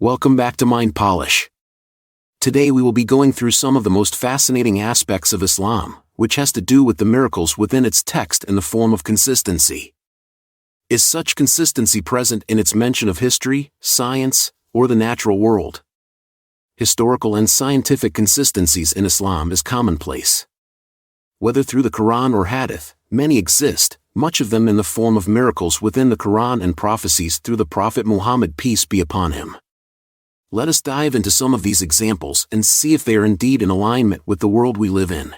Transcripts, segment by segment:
Welcome back to Mind Polish. Today we will be going through some of the most fascinating aspects of Islam, which has to do with the miracles within its text in the form of consistency. Is such consistency present in its mention of history, science, or the natural world? Historical and scientific consistencies in Islam is commonplace. Whether through the Quran or Hadith, many exist, much of them in the form of miracles within the Quran and prophecies through the Prophet Muhammad, peace be upon him. Let us dive into some of these examples and see if they are indeed in alignment with the world we live in.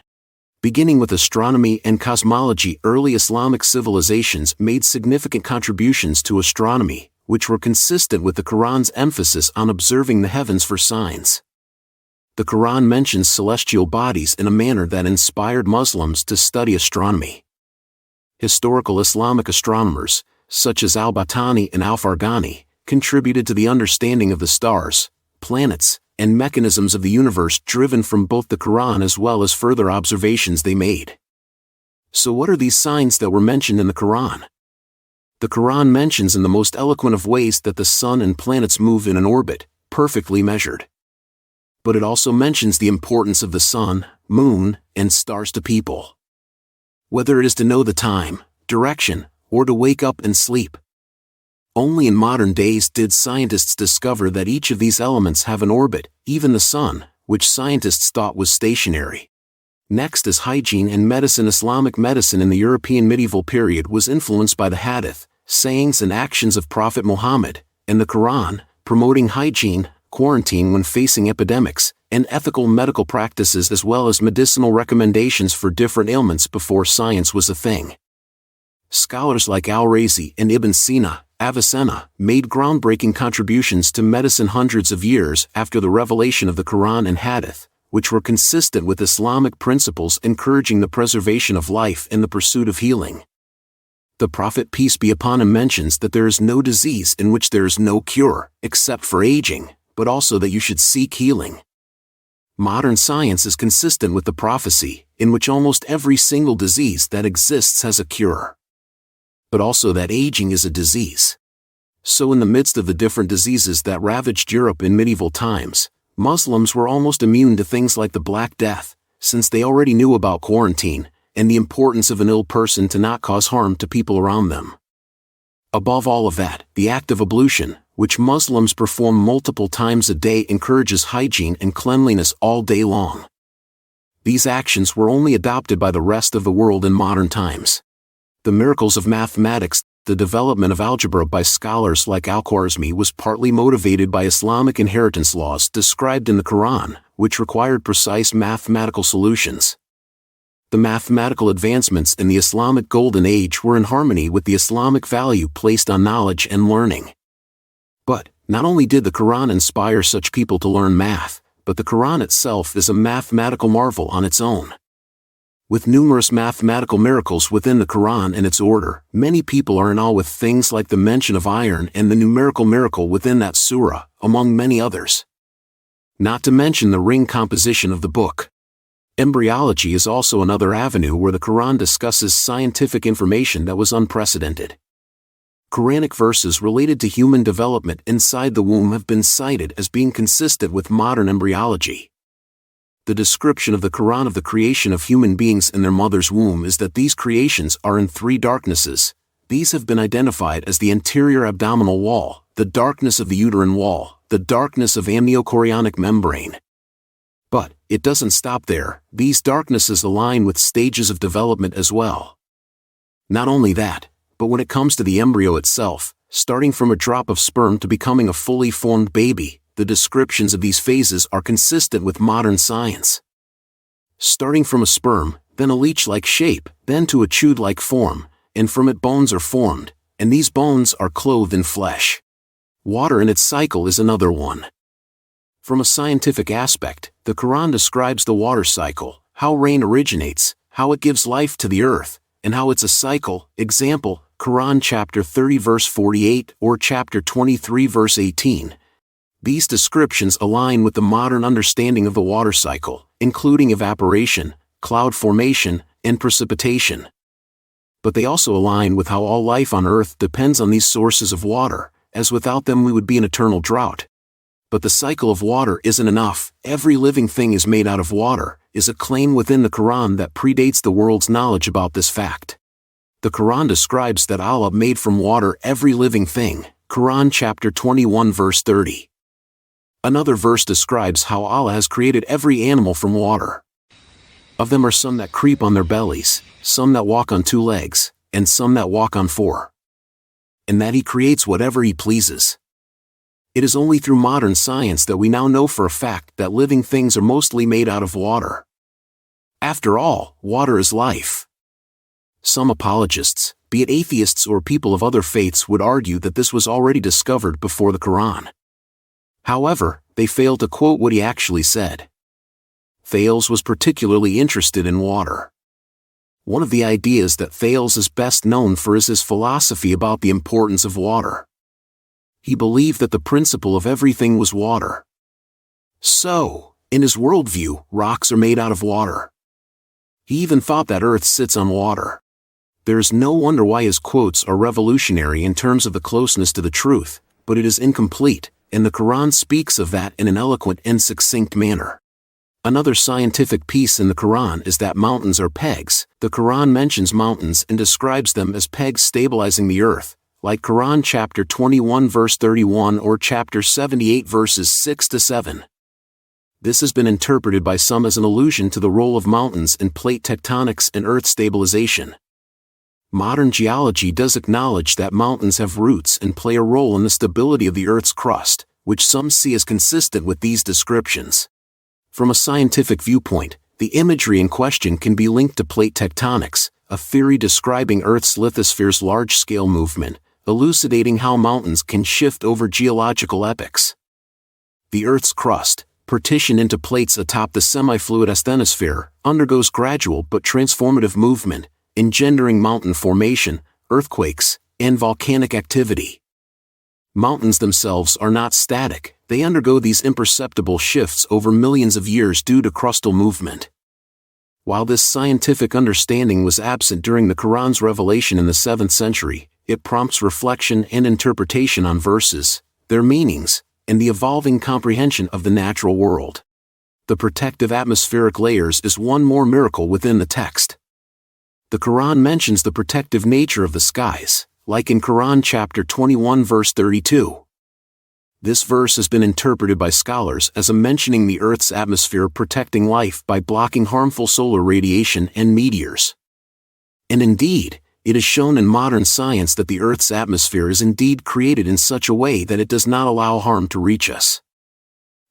Beginning with astronomy and cosmology, early Islamic civilizations made significant contributions to astronomy, which were consistent with the Quran's emphasis on observing the heavens for signs. The Quran mentions celestial bodies in a manner that inspired Muslims to study astronomy. Historical Islamic astronomers, such as al-Battani and al-Farghani, contributed to the understanding of the stars, planets, and mechanisms of the universe driven from both the Quran as well as further observations they made. So what are these signs that were mentioned in the Quran? The Quran mentions in the most eloquent of ways that the sun and planets move in an orbit, perfectly measured. But it also mentions the importance of the sun, moon, and stars to people. Whether it is to know the time, direction, or to wake up and sleep. Only in modern days did scientists discover that each of these elements have an orbit, even the sun, which scientists thought was stationary. Next is hygiene and medicine. Islamic medicine in the European medieval period was influenced by the Hadith, sayings and actions of Prophet Muhammad, and the Quran, promoting hygiene, quarantine when facing epidemics, and ethical medical practices as well as medicinal recommendations for different ailments before science was a thing. Scholars like Al-Razi and Ibn Sina, Avicenna, made groundbreaking contributions to medicine hundreds of years after the revelation of the Quran and Hadith, which were consistent with Islamic principles encouraging the preservation of life and the pursuit of healing. The Prophet, peace be upon him, mentions that there is no disease in which there is no cure, except for aging, but also that you should seek healing. Modern science is consistent with the prophecy, in which almost every single disease that exists has a cure. But also that aging is a disease. So in the midst of the different diseases that ravaged Europe in medieval times, Muslims were almost immune to things like the Black Death, since they already knew about quarantine, and the importance of an ill person to not cause harm to people around them. Above all of that, the act of ablution, which Muslims perform multiple times a day, encourages hygiene and cleanliness all day long. These actions were only adopted by the rest of the world in modern times. The miracles of mathematics, the development of algebra by scholars like Al-Khwarizmi was partly motivated by Islamic inheritance laws described in the Quran, which required precise mathematical solutions. The mathematical advancements in the Islamic Golden Age were in harmony with the Islamic value placed on knowledge and learning. But, not only did the Quran inspire such people to learn math, but the Quran itself is a mathematical marvel on its own. With numerous mathematical miracles within the Quran and its order, many people are in awe with things like the mention of iron and the numerical miracle within that surah, among many others. Not to mention the ring composition of the book. Embryology is also another avenue where the Quran discusses scientific information that was unprecedented. Quranic verses related to human development inside the womb have been cited as being consistent with modern embryology. The description of the Quran of the creation of human beings in their mother's womb is that these creations are in three darknesses. These have been identified as the anterior abdominal wall, the darkness of the uterine wall, the darkness of amniochorionic membrane. But, it doesn't stop there, these darknesses align with stages of development as well. Not only that, but when it comes to the embryo itself, starting from a drop of sperm to becoming a fully formed baby, the descriptions of these phases are consistent with modern science. Starting from a sperm, then a leech-like shape, then to a chewed-like form, and from it bones are formed, and these bones are clothed in flesh. Water in its cycle is another one. From a scientific aspect, the Quran describes the water cycle, how rain originates, how it gives life to the earth, and how it's a cycle. Example, Quran chapter 30 verse 48 or chapter 23 verse 18. These descriptions align with the modern understanding of the water cycle, including evaporation, cloud formation, and precipitation. But they also align with how all life on Earth depends on these sources of water, as without them we would be in eternal drought. But the cycle of water isn't enough. Every living thing is made out of water, is a claim within the Quran that predates the world's knowledge about this fact. The Quran describes that Allah made from water every living thing, Quran chapter 21 verse 30. Another verse describes how Allah has created every animal from water. Of them are some that creep on their bellies, some that walk on 2 legs, and some that walk on 4. And that He creates whatever He pleases. It is only through modern science that we now know for a fact that living things are mostly made out of water. After all, water is life. Some apologists, be it atheists or people of other faiths, would argue that this was already discovered before the Quran. However, they fail to quote what he actually said. Thales was particularly interested in water. One of the ideas that Thales is best known for is his philosophy about the importance of water. He believed that the principle of everything was water. So, in his worldview, rocks are made out of water. He even thought that Earth sits on water. There is no wonder why his quotes are revolutionary in terms of the closeness to the truth, but it is incomplete, and the Quran speaks of that in an eloquent and succinct manner. Another scientific piece in the Quran is that mountains are pegs. The Quran mentions mountains and describes them as pegs stabilizing the earth, like Quran chapter 21 verse 31 or chapter 78 verses 6 to 7. This has been interpreted by some as an allusion to the role of mountains in plate tectonics and earth stabilization. Modern geology does acknowledge that mountains have roots and play a role in the stability of the Earth's crust, which some see as consistent with these descriptions. From a scientific viewpoint, the imagery in question can be linked to plate tectonics, a theory describing Earth's lithosphere's large-scale movement, elucidating how mountains can shift over geological epochs. The Earth's crust, partitioned into plates atop the semi-fluid asthenosphere, undergoes gradual but transformative movement, engendering mountain formation, earthquakes, and volcanic activity. Mountains themselves are not static, they undergo these imperceptible shifts over millions of years due to crustal movement. While this scientific understanding was absent during the Quran's revelation in the 7th century, it prompts reflection and interpretation on verses, their meanings, and the evolving comprehension of the natural world. The protective atmospheric layers is one more miracle within the text. The Quran mentions the protective nature of the skies, like in Quran chapter 21 verse 32. This verse has been interpreted by scholars as a mentioning the Earth's atmosphere protecting life by blocking harmful solar radiation and meteors. And indeed, it is shown in modern science that the Earth's atmosphere is indeed created in such a way that it does not allow harm to reach us.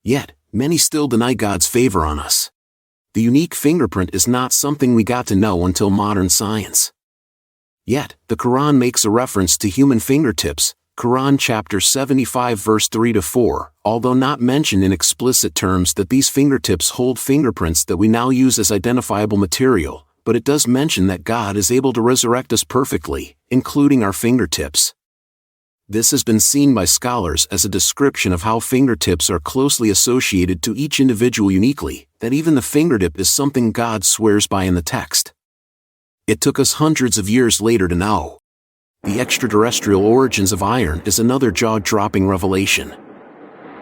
Yet, many still deny God's favor on us. The unique fingerprint is not something we got to know until modern science. Yet, the Quran makes a reference to human fingertips, Quran chapter 75 verse 3 to 4, although not mentioned in explicit terms that these fingertips hold fingerprints that we now use as identifiable material, but it does mention that God is able to resurrect us perfectly, including our fingertips. This has been seen by scholars as a description of how fingertips are closely associated to each individual uniquely, that even the fingertip is something God swears by in the text. It took us hundreds of years later to know. The extraterrestrial origins of iron is another jaw-dropping revelation.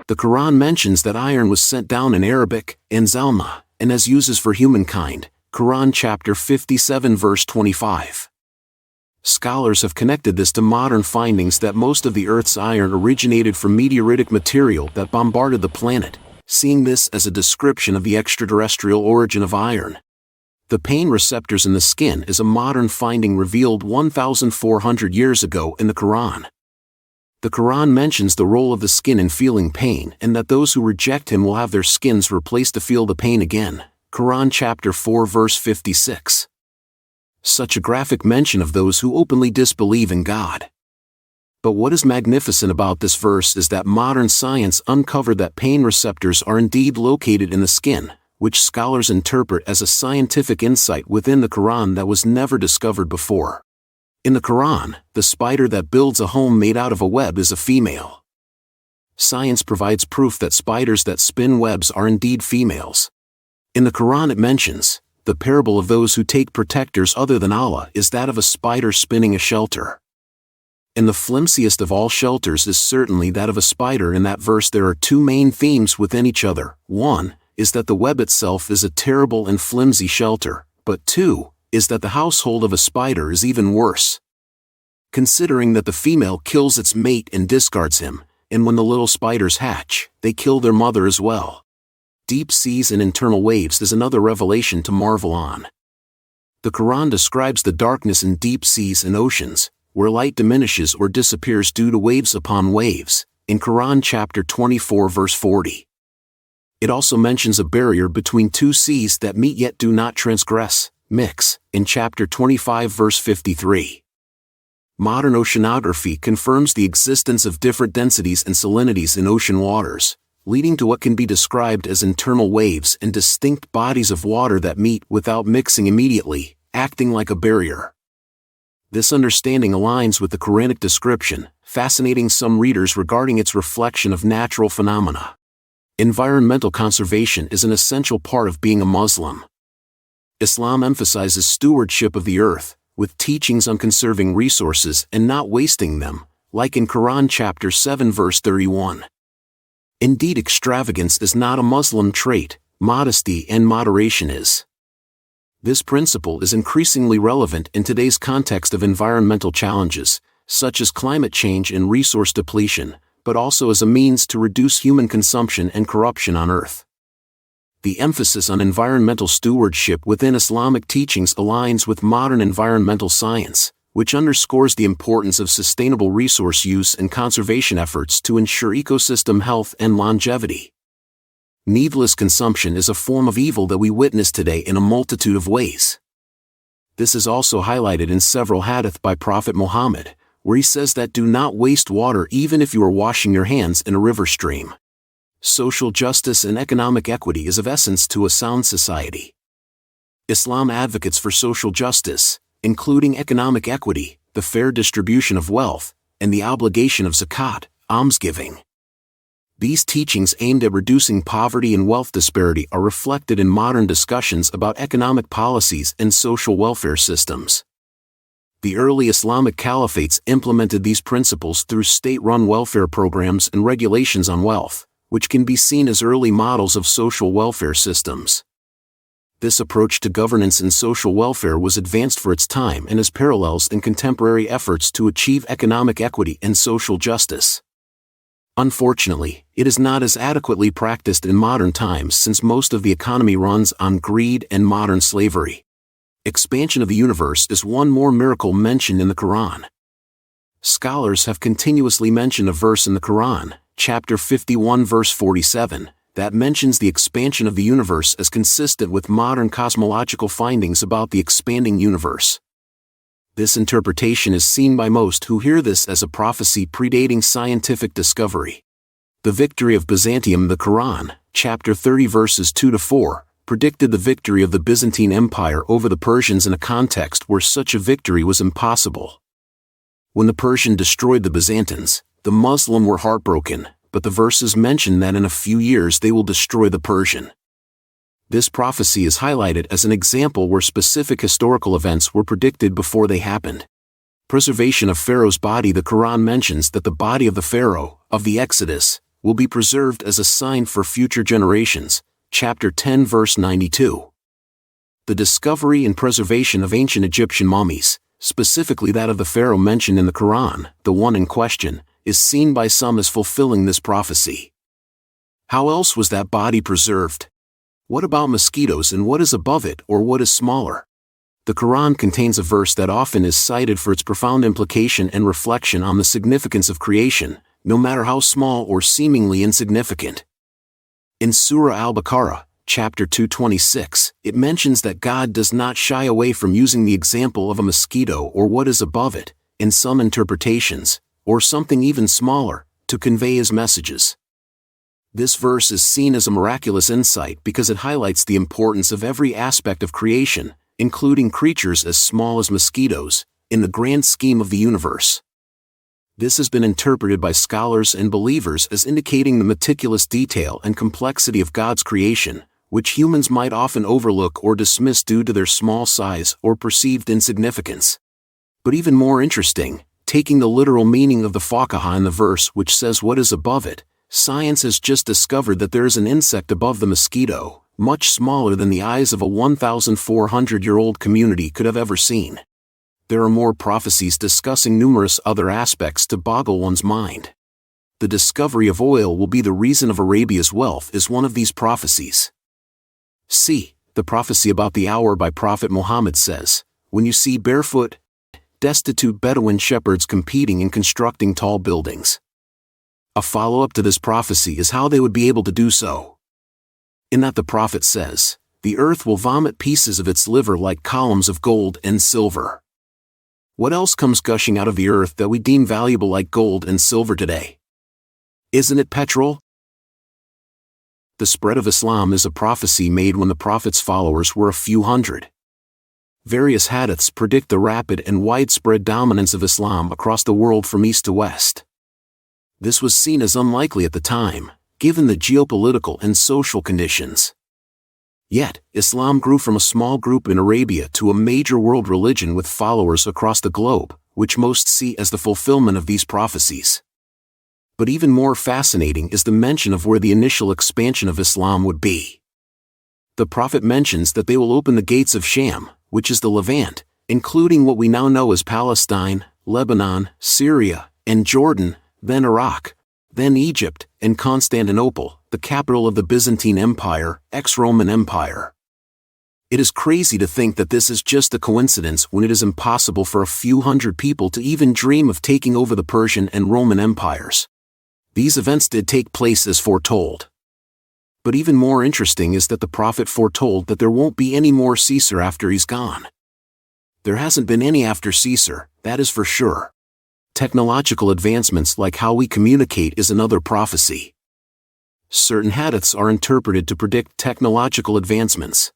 The Quran mentions that iron was sent down in Arabic, anzalna, and as uses for humankind, Quran chapter 57 verse 25. Scholars have connected this to modern findings that most of the Earth's iron originated from meteoritic material that bombarded the planet, seeing this as a description of the extraterrestrial origin of iron. The pain receptors in the skin is a modern finding revealed 1,400 years ago in the Quran. The Quran mentions the role of the skin in feeling pain and that those who reject Him will have their skins replaced to feel the pain again, Quran chapter 4 verse 56. Such a graphic mention of those who openly disbelieve in God. But what is magnificent about this verse is that modern science uncovered that pain receptors are indeed located in the skin, which scholars interpret as a scientific insight within the Quran that was never discovered before. In the Quran, the spider that builds a home made out of a web is a female. Science provides proof that spiders that spin webs are indeed females. In the Quran it mentions, the parable of those who take protectors other than Allah is that of a spider spinning a shelter. And the flimsiest of all shelters is certainly that of a spider. In that verse there are two main themes within each other. One is that the web itself is a terrible and flimsy shelter, but two is that the household of a spider is even worse. Considering that the female kills its mate and discards him, and when the little spiders hatch, they kill their mother as well. Deep seas and internal waves is another revelation to marvel on. The Quran describes the darkness in deep seas and oceans, where light diminishes or disappears due to waves upon waves, in Quran chapter 24 verse 40. It also mentions a barrier between two seas that meet yet do not transgress, mix, in chapter 25 verse 53. Modern oceanography confirms the existence of different densities and salinities in ocean waters, leading to what can be described as internal waves and distinct bodies of water that meet without mixing immediately, acting like a barrier. This understanding aligns with the Quranic description, fascinating some readers regarding its reflection of natural phenomena. Environmental conservation is an essential part of being a Muslim. Islam emphasizes stewardship of the earth, with teachings on conserving resources and not wasting them, like in Quran chapter 7 verse 31. Indeed, extravagance is not a Muslim trait, modesty and moderation is. This principle is increasingly relevant in today's context of environmental challenges, such as climate change and resource depletion, but also as a means to reduce human consumption and corruption on Earth. The emphasis on environmental stewardship within Islamic teachings aligns with modern environmental science, which underscores the importance of sustainable resource use and conservation efforts to ensure ecosystem health and longevity. Needless consumption is a form of evil that we witness today in a multitude of ways. This is also highlighted in several hadith by Prophet Muhammad, where he says that do not waste water even if you are washing your hands in a river stream. Social justice and economic equity is of essence to a sound society. Islam advocates for social justice, including economic equity, the fair distribution of wealth, and the obligation of zakat, almsgiving. These teachings aimed at reducing poverty and wealth disparity are reflected in modern discussions about economic policies and social welfare systems. The early Islamic caliphates implemented these principles through state-run welfare programs and regulations on wealth, which can be seen as early models of social welfare systems. This approach to governance and social welfare was advanced for its time and has parallels in contemporary efforts to achieve economic equity and social justice. Unfortunately, it is not as adequately practiced in modern times since most of the economy runs on greed and modern slavery. Expansion of the universe is one more miracle mentioned in the Quran. Scholars have continuously mentioned a verse in the Quran, chapter 51 verse 47, that mentions the expansion of the universe as consistent with modern cosmological findings about the expanding universe. This interpretation is seen by most who hear this as a prophecy predating scientific discovery. The victory of Byzantium, the Quran, chapter 30 verses 2-4, predicted the victory of the Byzantine Empire over the Persians in a context where such a victory was impossible. When the Persian destroyed the Byzantines, the Muslim were heartbroken, but the verses mention that in a few years they will destroy the Persian. This prophecy is highlighted as an example where specific historical events were predicted before they happened. Preservation of Pharaoh's body. The Quran mentions that the body of the Pharaoh, of the Exodus, will be preserved as a sign for future generations, chapter 10 verse 92. The discovery and preservation of ancient Egyptian mummies, specifically that of the Pharaoh mentioned in the Quran, the one in question, is seen by some as fulfilling this prophecy. How else was that body preserved? What about mosquitoes and what is above it or what is smaller? The Quran contains a verse that often is cited for its profound implication and reflection on the significance of creation, no matter how small or seemingly insignificant. In Surah Al-Baqarah, chapter 226, it mentions that God does not shy away from using the example of a mosquito or what is above it, in some interpretations, or something even smaller, to convey his messages. This verse is seen as a miraculous insight because it highlights the importance of every aspect of creation, including creatures as small as mosquitoes, in the grand scheme of the universe. This has been interpreted by scholars and believers as indicating the meticulous detail and complexity of God's creation, which humans might often overlook or dismiss due to their small size or perceived insignificance. But even more interesting, taking the literal meaning of the faqaha in the verse which says what is above it, science has just discovered that there is an insect above the mosquito, much smaller than the eyes of a 1,400-year-old community could have ever seen. There are more prophecies discussing numerous other aspects to boggle one's mind. The discovery of oil will be the reason of Arabia's wealth is one of these prophecies. C. The prophecy about the hour by Prophet Muhammad says, when you see barefoot, destitute Bedouin shepherds competing in constructing tall buildings. A follow-up to this prophecy is how they would be able to do so. In that the prophet says, the earth will vomit pieces of its liver like columns of gold and silver. What else comes gushing out of the earth that we deem valuable like gold and silver today? Isn't it petrol? The spread of Islam is a prophecy made when the prophet's followers were a few hundred. Various hadiths predict the rapid and widespread dominance of Islam across the world from east to west. This was seen as unlikely at the time, given the geopolitical and social conditions. Yet, Islam grew from a small group in Arabia to a major world religion with followers across the globe, which most see as the fulfillment of these prophecies. But even more fascinating is the mention of where the initial expansion of Islam would be. The prophet mentions that they will open the gates of Sham, which is the Levant, including what we now know as Palestine, Lebanon, Syria, and Jordan, then Iraq, then Egypt, and Constantinople, the capital of the Byzantine Empire, ex-Roman Empire. It is crazy to think that this is just a coincidence when it is impossible for a few hundred people to even dream of taking over the Persian and Roman empires. These events did take place as foretold. But even more interesting is that the prophet foretold that there won't be any more Caesar after he's gone. There hasn't been any after Caesar, that is for sure. Technological advancements like how we communicate is another prophecy. Certain hadiths are interpreted to predict technological advancements.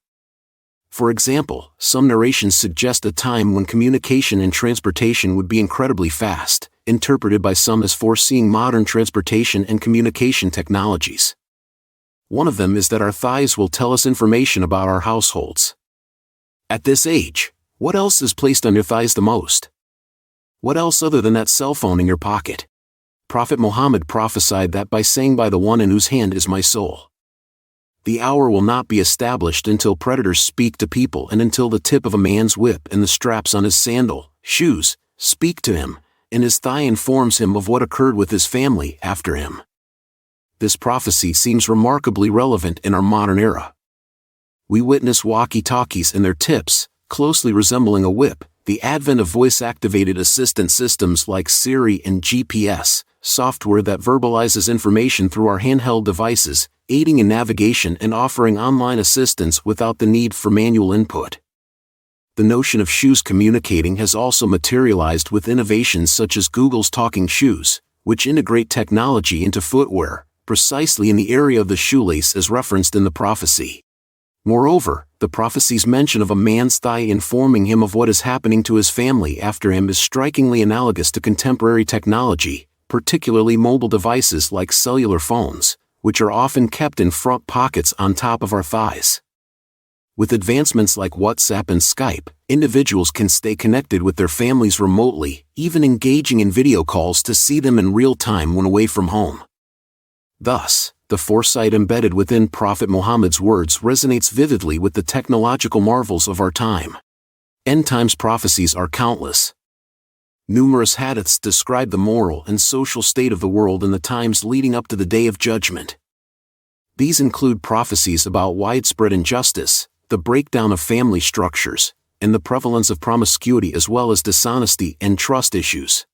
For example, some narrations suggest a time when communication and transportation would be incredibly fast, interpreted by some as foreseeing modern transportation and communication technologies. One of them is that our thighs will tell us information about our households. At this age, what else is placed on your thighs the most? What else other than that cell phone in your pocket? Prophet Muhammad prophesied that by saying by the one in whose hand is my soul. The hour will not be established until predators speak to people and until the tip of a man's whip and the straps on his sandal, shoes, speak to him, and his thigh informs him of what occurred with his family after him. This prophecy seems remarkably relevant in our modern era. We witness walkie-talkies and their tips, closely resembling a whip, the advent of voice-activated assistant systems like Siri and GPS, software that verbalizes information through our handheld devices, aiding in navigation and offering online assistance without the need for manual input. The notion of shoes communicating has also materialized with innovations such as Google's talking shoes, which integrate technology into footwear, precisely in the area of the shoelace as referenced in the prophecy. Moreover, the prophecy's mention of a man's thigh informing him of what is happening to his family after him is strikingly analogous to contemporary technology, particularly mobile devices like cellular phones, which are often kept in front pockets on top of our thighs. With advancements like WhatsApp and Skype, individuals can stay connected with their families remotely, even engaging in video calls to see them in real time when away from home. Thus, the foresight embedded within Prophet Muhammad's words resonates vividly with the technological marvels of our time. End times prophecies are countless. Numerous hadiths describe the moral and social state of the world in the times leading up to the Day of Judgment. These include prophecies about widespread injustice, the breakdown of family structures, and the prevalence of promiscuity as well as dishonesty and trust issues.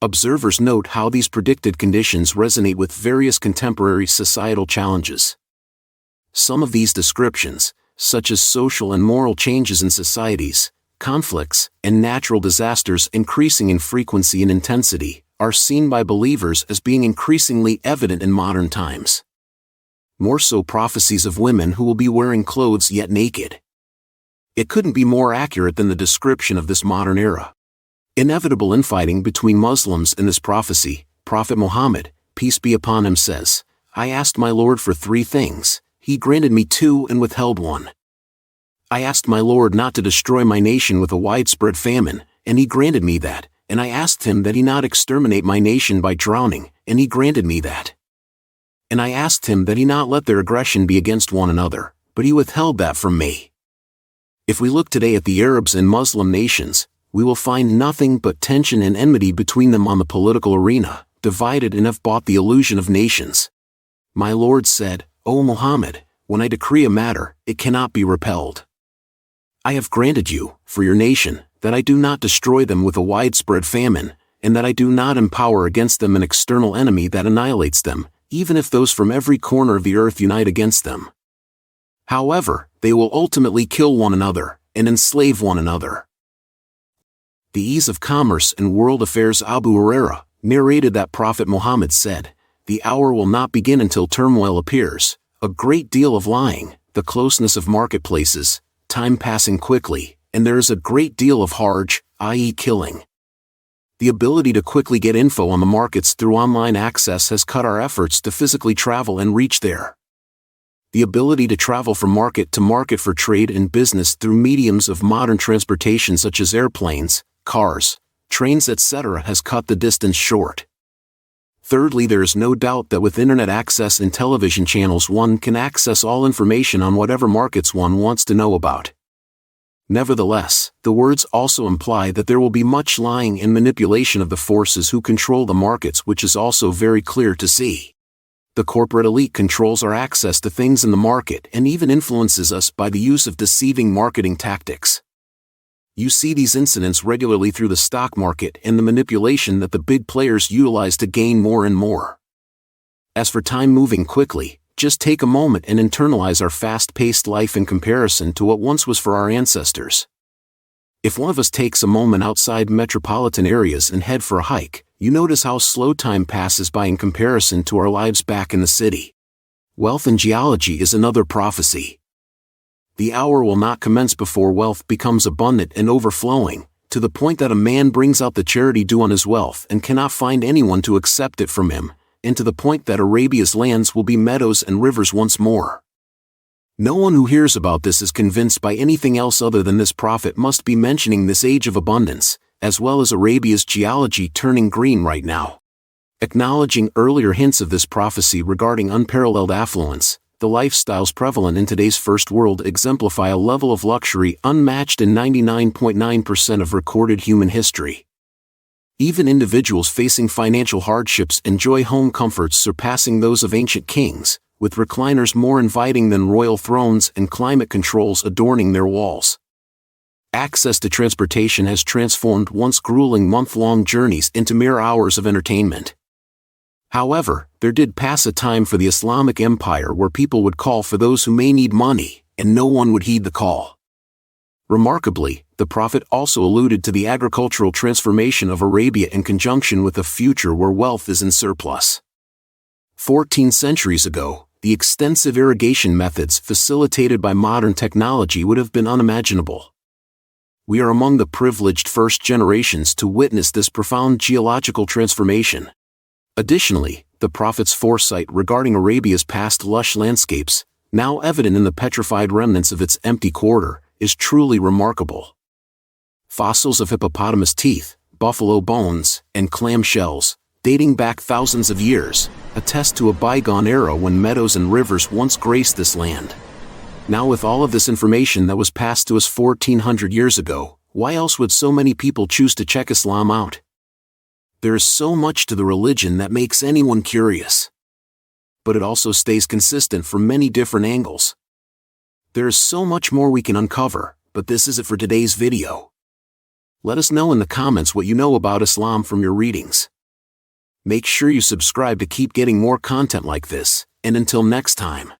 Observers note how these predicted conditions resonate with various contemporary societal challenges. Some of these descriptions, such as social and moral changes in societies, conflicts, and natural disasters increasing in frequency and intensity, are seen by believers as being increasingly evident in modern times. More so prophecies of women who will be wearing clothes yet naked. It couldn't be more accurate than the description of this modern era. Inevitable infighting between Muslims in this prophecy, Prophet Muhammad, peace be upon him says, I asked my Lord for 3 things, he granted me 2 and withheld 1. I asked my Lord not to destroy my nation with a widespread famine, and he granted me that, and I asked him that he not exterminate my nation by drowning, and he granted me that. And I asked him that he not let their aggression be against one another, but he withheld that from me. If we look today at the Arabs and Muslim nations, we will find nothing but tension and enmity between them on the political arena, divided and have bought the illusion of nations. My Lord said, O Muhammad, when I decree a matter, it cannot be repelled. I have granted you, for your nation, that I do not destroy them with a widespread famine, and that I do not empower against them an external enemy that annihilates them, even if those from every corner of the earth unite against them. However, they will ultimately kill one another, and enslave one another. The Ease of Commerce and World Affairs Abu Huraira narrated that Prophet Muhammad said, the hour will not begin until turmoil appears, a great deal of lying, the closeness of marketplaces, time passing quickly, and there is a great deal of harj, i.e. killing. The ability to quickly get info on the markets through online access has cut our efforts to physically travel and reach there. The ability to travel from market to market for trade and business through mediums of modern transportation such as airplanes, cars, trains etc. has cut the distance short. Thirdly, there is no doubt that with internet access and television channels one can access all information on whatever markets one wants to know about. Nevertheless, the words also imply that there will be much lying and manipulation of the forces who control the markets, which is also very clear to see. The corporate elite controls our access to things in the market and even influences us by the use of deceiving marketing tactics. You see these incidents regularly through the stock market and the manipulation that the big players utilize to gain more and more. As for time moving quickly, just take a moment and internalize our fast-paced life in comparison to what once was for our ancestors. If one of us takes a moment outside metropolitan areas and head for a hike, you notice how slow time passes by in comparison to our lives back in the city. Wealth and geology is another prophecy. The hour will not commence before wealth becomes abundant and overflowing, to the point that a man brings out the charity due on his wealth and cannot find anyone to accept it from him, and to the point that Arabia's lands will be meadows and rivers once more. No one who hears about this is convinced by anything else other than this prophet must be mentioning this age of abundance, as well as Arabia's geology turning green right now. Acknowledging earlier hints of this prophecy regarding unparalleled affluence, the lifestyles prevalent in today's first world exemplify a level of luxury unmatched in 99.9% of recorded human history. Even individuals facing financial hardships enjoy home comforts surpassing those of ancient kings, with recliners more inviting than royal thrones and climate controls adorning their walls. Access to transportation has transformed once grueling month-long journeys into mere hours of entertainment. However, there did pass a time for the Islamic Empire where people would call for those who may need money, and no one would heed the call. Remarkably, the Prophet also alluded to the agricultural transformation of Arabia in conjunction with a future where wealth is in surplus. 14 centuries ago, the extensive irrigation methods facilitated by modern technology would have been unimaginable. We are among the privileged first generations to witness this profound geological transformation. Additionally, the Prophet's foresight regarding Arabia's past lush landscapes, now evident in the petrified remnants of its empty quarter, is truly remarkable. Fossils of hippopotamus teeth, buffalo bones, and clam shells, dating back thousands of years, attest to a bygone era when meadows and rivers once graced this land. Now with all of this information that was passed to us 1400 years ago, why else would so many people choose to check Islam out? There is so much to the religion that makes anyone curious. But it also stays consistent from many different angles. There is so much more we can uncover, but this is it for today's video. Let us know in the comments what you know about Islam from your readings. Make sure you subscribe to keep getting more content like this, and until next time.